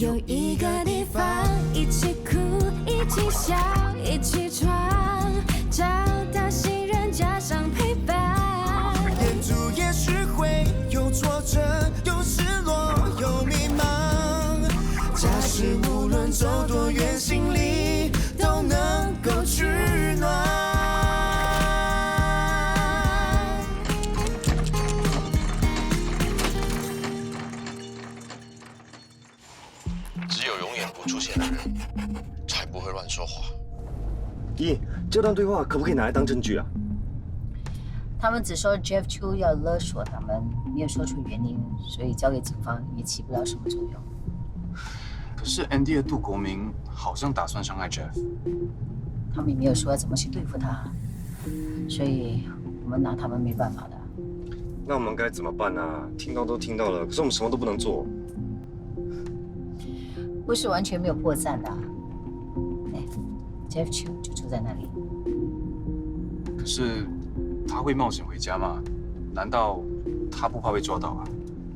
有一个地方，一起哭，一起笑，一起闯，找到信任加上陪伴。沿途也许会有挫折，有失落，有迷茫。假使无论走多远，心里都能够取暖。只有永远不出现的人，才不会乱说话。咦，这段对话可不可以拿来当证据啊？他们只说 Jeff Chu 要勒索他们，没有说出原因，所以交给警方也起不了什么作用。可是 Andy 的杜国明好像打算伤害 Jeff， 他们也没有说要怎么去对付他，所以我们拿他们没办法的。那我们该怎么办啊？听到都听到了，可是我们什么都不能做。不是完全没有破绽的。哎 ，Jeff Chu 就住在那里。可是他会冒险回家吗？难道他不怕被抓到啊？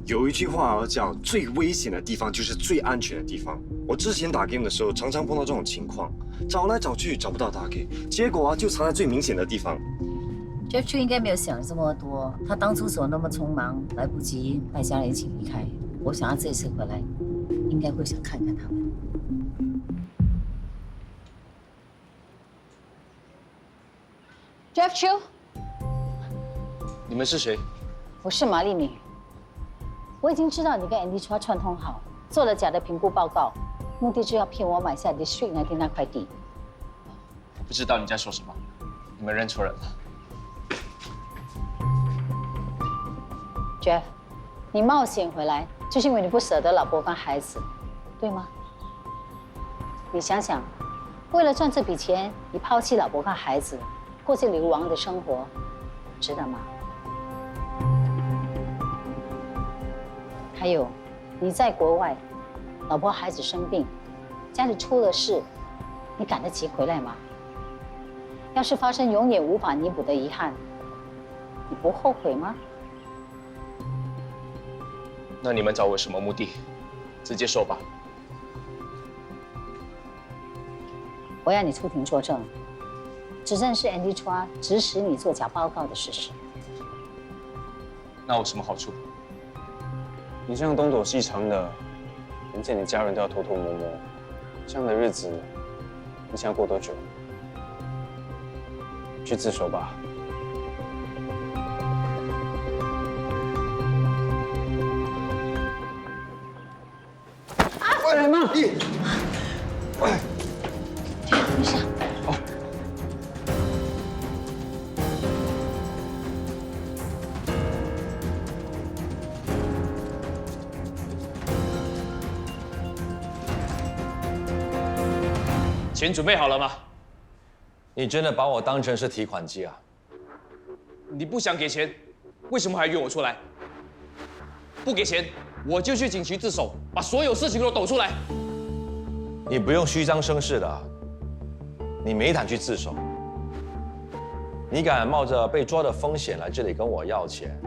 有一句话叫“最危险的地方就是最安全的地方”。我之前打 game 的时候，常常碰到这种情况，找来找去找不到大 K， 结果就藏在最明显的地方。Jeff Chu 应该没有想这么多，他当初走那么匆忙，来不及带家人一起离开。我想他这次回来，应该会想看看他们。Jeff Chu， 你们是谁？我是马丽敏。我已经知道你跟 Andy Chua 串通好，做了假的评估报告，目的是要骗我买下 District 19那块地。我不知道你在说什么，你们认错人了。Jeff， 你冒险回来，就是因为你不舍得老婆跟孩子，对吗？你想想，为了赚这笔钱，你抛弃老婆跟孩子，过着流亡的生活，值得吗？还有，你在国外，老婆孩子生病，家里出了事，你赶得及回来吗？要是发生永远无法弥补的遗憾，你不后悔吗？那你们找我有什么目的？直接说吧。我要你出庭作证，指证是 Andy Chua 指使你做假报告的事实。那有什么好处？你这样东躲西藏的，连见你家人都要偷偷摸摸，这样的日子，你想要过多久？去自首吧。哎妈！咦！哎，没事。钱准备好了吗？你真的把我当成是提款机啊？你不想给钱，为什么还约我出来？不给钱，我就去警局自首，把所有事情都抖出来。你不用虚张声势的，你没胆去自首，你敢冒着被抓的风险来这里跟我要钱，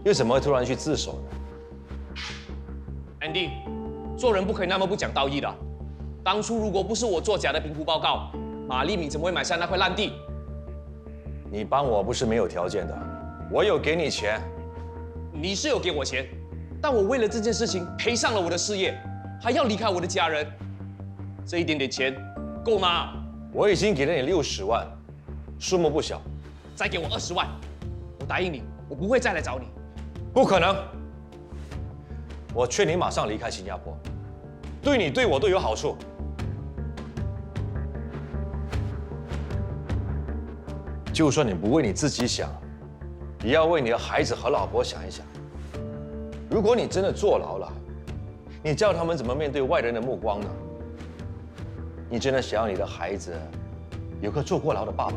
又怎么会突然去自首呢 ？Andy， 做人不可以那么不讲道义的。当初如果不是我做假的评估报告，马丽敏怎么会买下那块烂地？你帮我不是没有条件的，我有给你钱。你是有给我钱，但我为了这件事情赔上了我的事业，还要离开我的家人，这一点点钱够吗？我已经给了你60万，数目不小。再给我20万，我答应你，我不会再来找你。不可能！我劝你马上离开新加坡，对你对我都有好处。就算你不为你自己想，也要为你的孩子和老婆想一想。如果你真的坐牢了，你叫他们怎么面对外人的目光呢？你真的想要你的孩子有个坐过牢的爸爸？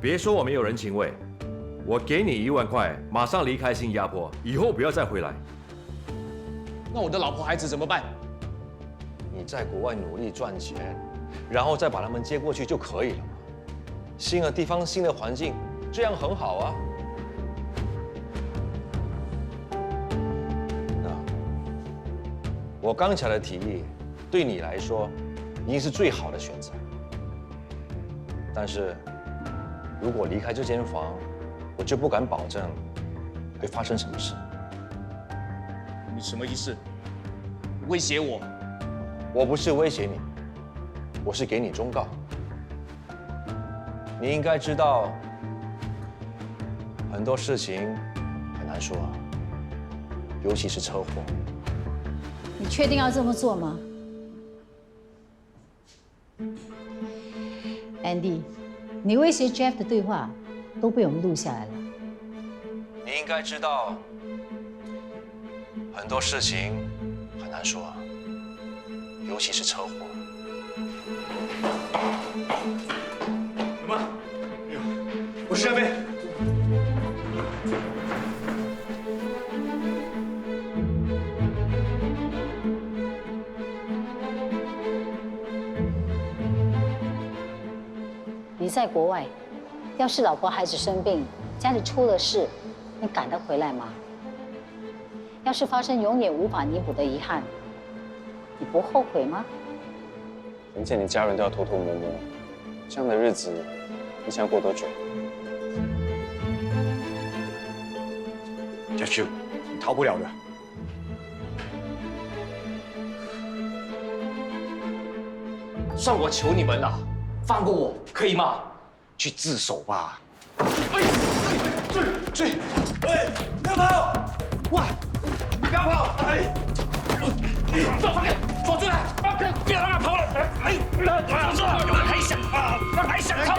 别说我没有人情味，我给你1万块，马上离开新加坡，以后不要再回来。那我的老婆孩子怎么办？你在国外努力赚钱，然后再把他们接过去就可以了嘛。新的地方、新的环境，这样很好啊。那我刚才的提议对你来说已经是最好的选择。但是，如果离开这间房，我就不敢保证会发生什么事。你什么意思？威胁我？我不是威胁你，我是给你忠告。你应该知道，很多事情很难说，尤其是车祸。你确定要这么做吗 ？Andy， 你威胁 Jeff 的对话都被我们录下来了。你应该知道，很多事情很难说，尤其是车祸。什么？哎呦，我是阿飞。你在国外，要是老婆孩子生病，家里出了事，你赶得回来吗？要是发生永远无法弥补的遗憾，你不后悔吗？眼见你家人都要偷偷摸摸，这样的日子，你想过多久？小秋，你逃不了的。算我求你们了，放过我，可以吗？去自首吧。追！喂，不要跑！喂，你不要跑！哎，放开，放出来！别让他跑了！哎，放出来！还想逃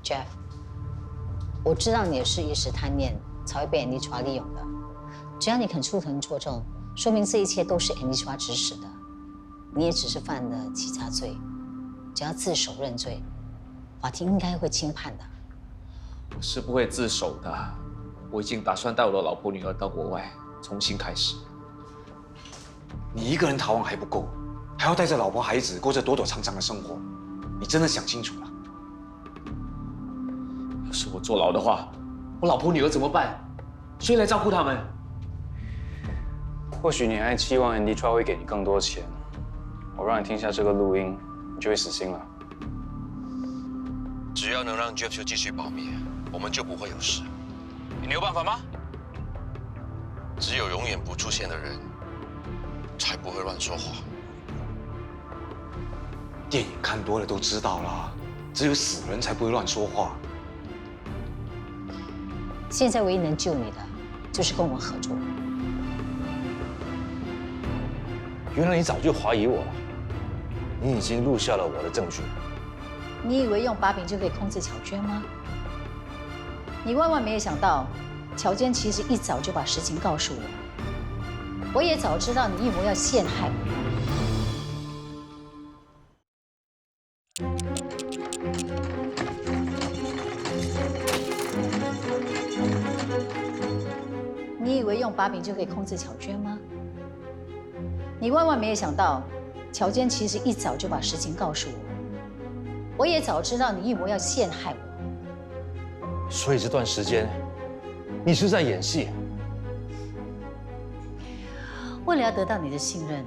？Jeff， 我知道你也是一时贪念才会被 Anitra 利用的。只要你肯出头作证，说明这一切都是 Anitra 指使的。你也只是犯了欺诈罪，只要自首认罪，法庭应该会轻判的。我是不会自首的，我已经打算带我的老婆女儿到国外重新开始。你一个人逃亡还不够，还要带着老婆孩子过着躲躲藏藏的生活，你真的想清楚了？要是我坐牢的话，我老婆女儿怎么办？谁来照顾他们？或许你还期望 Anitra 会给你更多钱，我让你听下这个录音，你就会死心了。只要能让 Jeff 继续保密，我们就不会有事。你有办法吗？只有永远不出现的人，才不会乱说话。电影看多了都知道啦，只有死人才不会乱说话。现在唯一能救你的，就是跟我们合作。原来你早就怀疑我了，你已经录下了我的证据。你以为用把柄就可以控制巧娟吗？你万万没有想到，巧娟其实一早就把实情告诉我。我也早知道你一谋要陷害我。你以为用把柄就可以控制巧娟吗？你万万没有想到，巧娟其实一早就把实情告诉我。我也早知道你一谋要陷害我。所以这段时间，你是在演戏。为了要得到你的信任，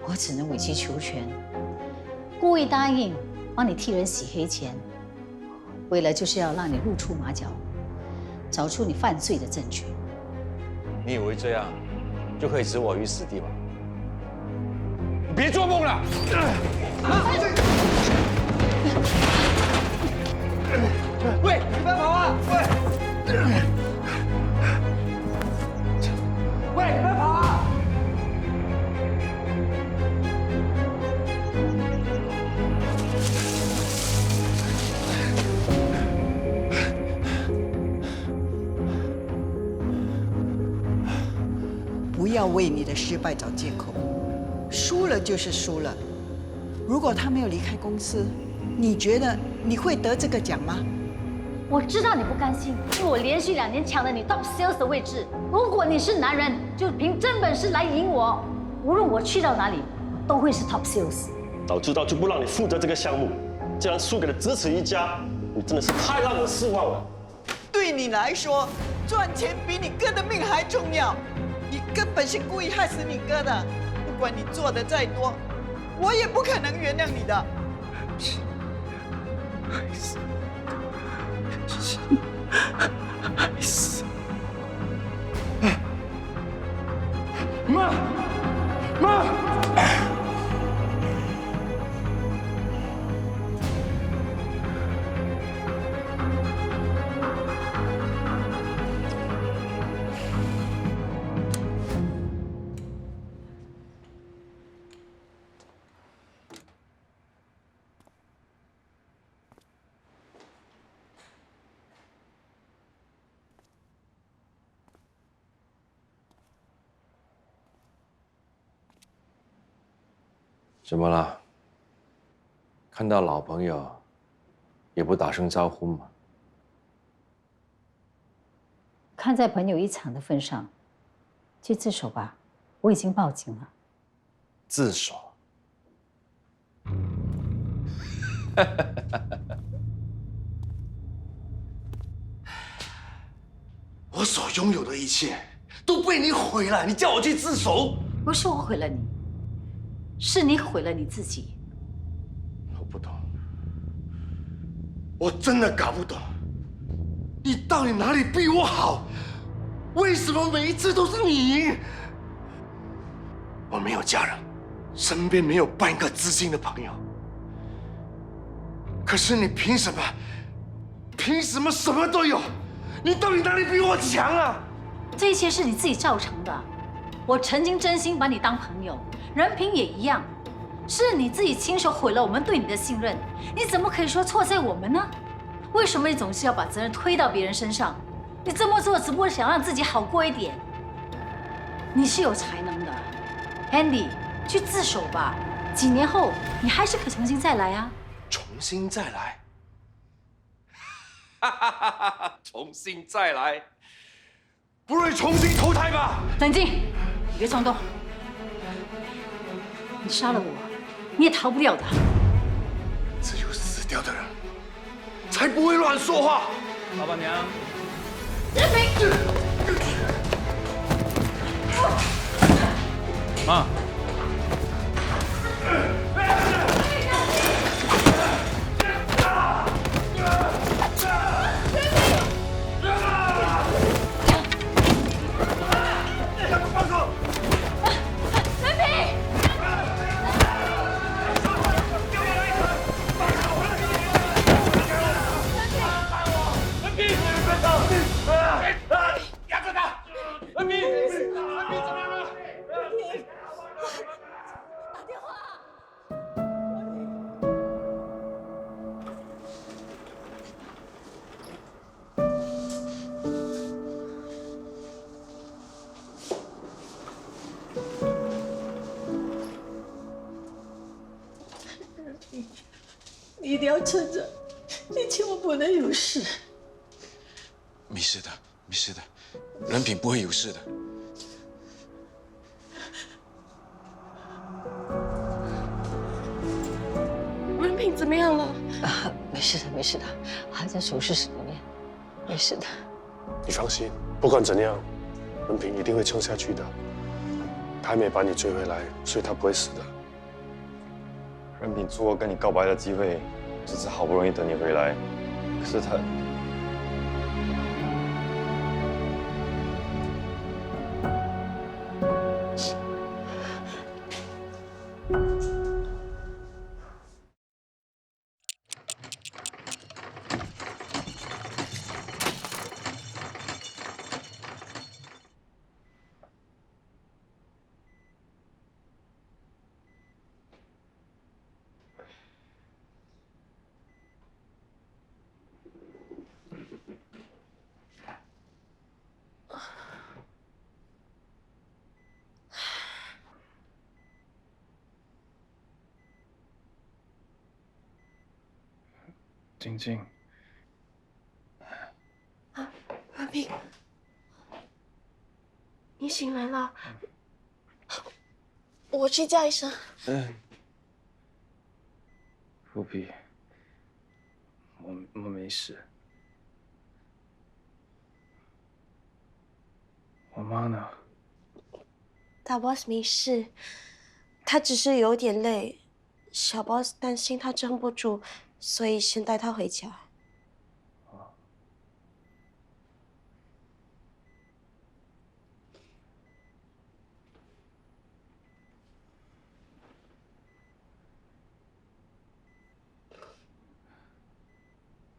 我只能委曲求全，故意答应帮你替人洗黑钱，为了就是要让你露出马脚，找出你犯罪的证据。你以为这样就可以置我于死地吗？别做梦了！喂，你不要跑啊！喂，喂，你不要跑啊！不要为你的失败找借口，输了就是输了。如果他没有离开公司，你觉得你会得这个奖吗？我知道你不甘心，因为我连续2年抢了你 Top Sales 的位置。如果你是男人，就凭真本事来赢我。无论我去到哪里，都会是 Top Sales。早知道就不让你负责这个项目，竟然输给了咫尺一家，你真的是太让我失望了。对你来说，赚钱比你哥的命还重要。你根本是故意害死你哥的。不管你做的再多，我也不可能原谅你的。害死，害死！妈，妈！怎么了？看到老朋友，也不打声招呼吗？看在朋友一场的份上，去自首吧。我已经报警了。自首？我所拥有的一切都被你毁了，你叫我去自首？不是我毁了你，是你毁了你自己。我不懂，我真的搞不懂，你到底哪里比我好？为什么每一次都是你赢？我没有家人，身边没有半个知心的朋友，可是你凭什么？凭什么什么都有？你到底哪里比我强啊？这一切是你自己造成的。我曾经真心把你当朋友，人品也一样，是你自己亲手毁了我们对你的信任。你怎么可以说错在我们呢？为什么你总是要把责任推到别人身上？你这么做只不过想让自己好过一点。你是有才能的 ，Andy， 去自首吧。几年后你还是可重新再来啊。重新再来。重新再来，不如重新投胎吧。冷静，你别冲动。你杀了我，你也逃不掉的。只有死掉的人，才不会乱说话。老板娘，任平，妈。你一定要撑着，你千万不能有事。没事的，没事的，人品不会有事的。人品怎么样了？啊，没事的，没事的，还在手术室里面，没事的。你放心，不管怎样，人品一定会撑下去的。他还没把你追回来，所以他不会死的。任品错过跟你告白的机会，这次好不容易等你回来，可是他。晶晶，文平，你醒来了，我去叫医生。不必，我没事。我妈呢？大 boss 没事，他只是有点累。小 boss 担心他撑不住，所以先带他回家。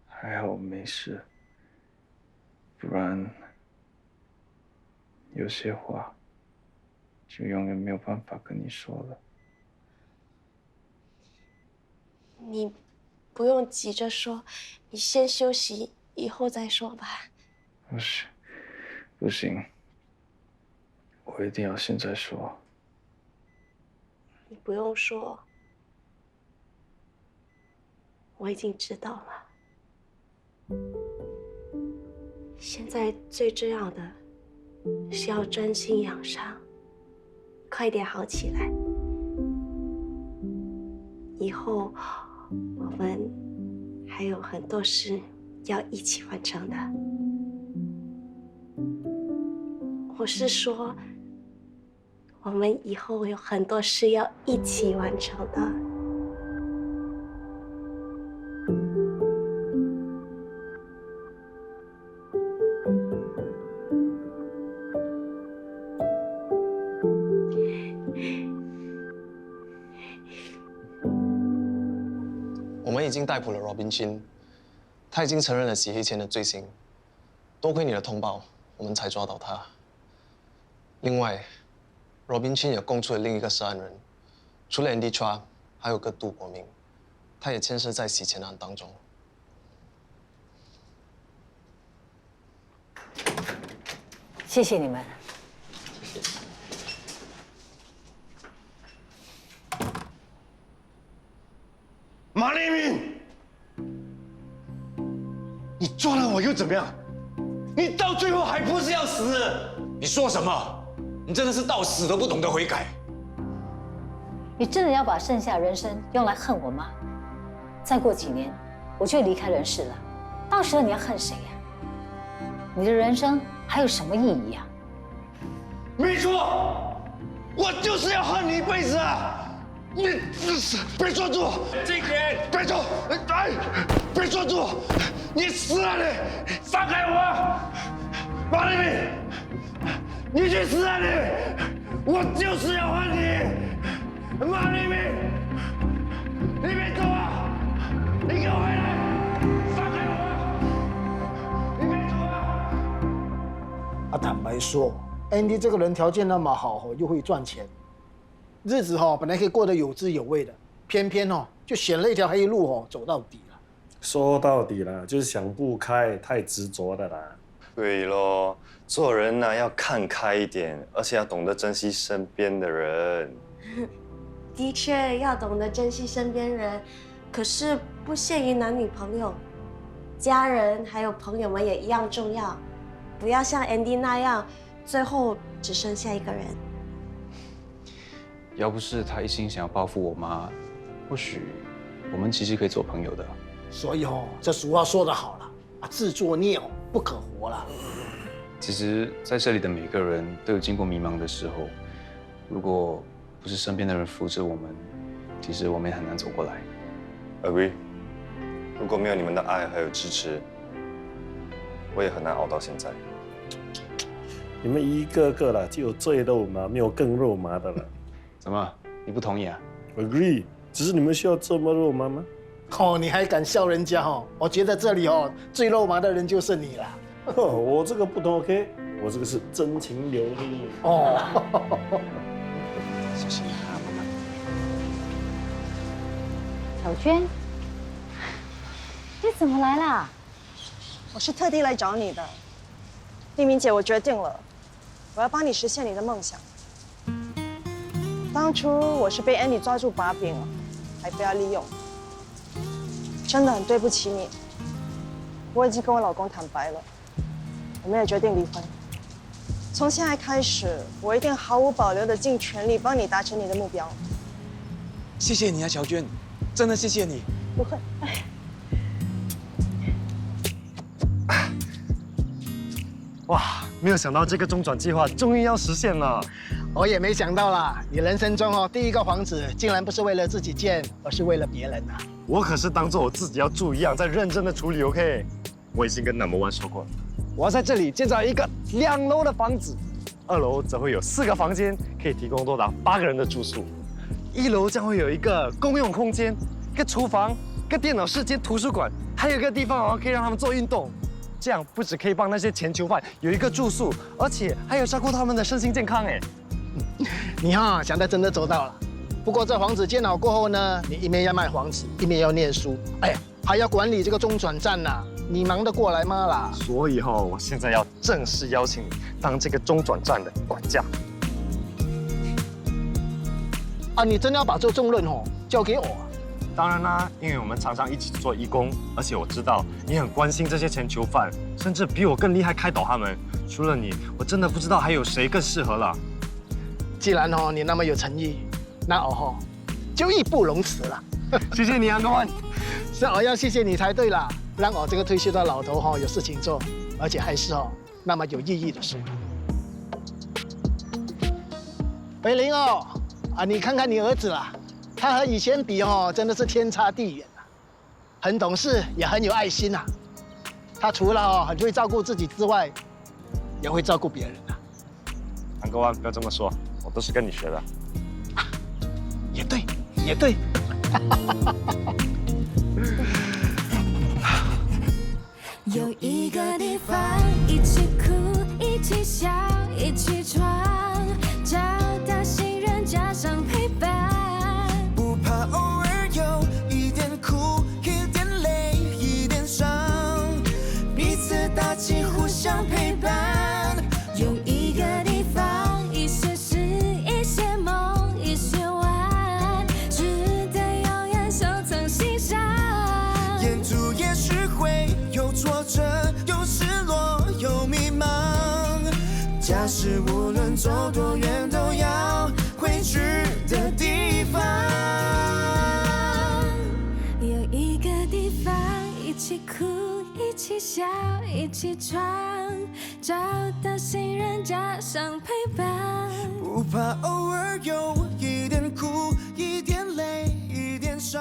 还好我没事，不然有些话就永远没有办法跟你说了。你不用急着说，你先休息，以后再说吧。不行，我一定要现在说。你不用说，我已经知道了。现在最重要的是要专心养伤，快点好起来。以后我们还有很多事要一起完成的。我是说，我们以后有很多事要一起完成的。我们已经逮捕了 Robin Chin， 他已经承认了洗黑钱的罪行。多亏你的通报，我们才抓到他。另外 ，Robin Chin 也供出了另一个涉案人，除了 Andy Chua， 还有个杜国明，他也牵涉在洗钱案当中。谢谢你们。马立敏，你抓了我又怎么样？你到最后还不是要死？你说什么？你真的是到死都不懂得悔改。你真的要把剩下人生用来恨我吗？再过几年，我就离开人世了，到时候你要恨谁呀？你的人生还有什么意义啊？没错，我就是要恨你一辈子啊！你别抓住！今天别抓！哎，别抓住！你死啊你！放开我！马立敏，你去死啊你！我就是要恨你！马立敏，你别走啊！你给我回来！放开我！你别走啊！坦白说 ，Andy 这个人条件那么好，又会赚钱。日子本来可以过得有滋有味的，偏偏就选了一条黑路走到底了。说到底了，就是想不开，太执着的啦。对咯，做人呢要看开一点，而且要懂得珍惜身边的人。的确要懂得珍惜身边人，可是不限于男女朋友，家人还有朋友们也一样重要。不要像 Andy 那样，最后只剩下一个人。要不是他一心想要报复我妈，或许我们其实可以做朋友的。所以这俗话说得好了，自作孽不可活了。其实在这里的每个人都有经过迷茫的时候，如果不是身边的人扶着我们，其实我们也很难走过来。Agree。如果没有你们的爱还有支持，我也很难熬到现在。你们一个个啦，就有最肉麻，没有更肉麻的了。怎么？你不同意啊 ？Agree。只是你们需要这么肉麻吗？你还敢笑人家我觉得这里最肉麻的人就是你了。我这个不同 OK， 我这个是真情流露。谢谢你啊，妈妈。小娟，你怎么来啦？我是特地来找你的，丽明姐，我决定了，我要帮你实现你的梦想。当初我是被 Andy 抓住把柄了，还被他利用，真的很对不起你。我已经跟我老公坦白了，我们也决定离婚。从现在开始，我一定毫无保留的尽全力帮你达成你的目标。谢谢你啊，小娟，真的谢谢你。不会。没有想到这个中转计划终于要实现了。我也没想到啦，你人生中第一个房子竟然不是为了自己建，而是为了别人啊！我可是当做我自己要住一样，在认真的处理。OK， 我已经跟 No.1说过了，我要在这里建造一个2楼的房子，2楼则会有4个房间，可以提供多达8个人的住宿。1楼将会有一个公用空间，一个厨房，一个电脑室兼图书馆，还有一个地方可以让他们做运动。这样不只可以帮那些前囚犯有一个住宿，而且还有照顾他们的身心健康。哎，你想的真的周到了。不过这房子建好过后呢，你一面要卖房子，一面要念书，哎，还要管理这个中转站呐，你忙得过来吗啦？所以我现在要正式邀请你当这个中转站的管家。啊，你真的要把这个重任交给我啊？当然啦，因为我们常常一起做义工，而且我知道你很关心这些前囚犯，甚至比我更厉害开导他们。除了你，我真的不知道还有谁更适合了。既然你那么有诚意，那我就义不容辞了。谢谢你啊，各位。是我要谢谢你才对啦，让我这个退休的老头有事情做，而且还是那么有意义的事。伟林你看看你儿子啦。他和以前比真的是天差地远啊，很懂事，也很有爱心啊。他除了很会照顾自己之外，也会照顾别人啊。安哥湾，不要这么说，我都是跟你学的。也对，也对。有一个地方，一起哭，一起笑，一起闯，找到信任，加上陪伴。偶尔有一点苦，一点累，一点伤，彼此打气，互相陪伴。有一个地方，一些事，一些梦，一些玩，值得永远收藏心上。沿途也许会有挫折，有失落，有迷茫。假使无论走多远，都要回去的地方。一起哭，一起笑，一起闯，找到信任，加上陪伴。不怕偶尔有一点苦，一点累，一点伤。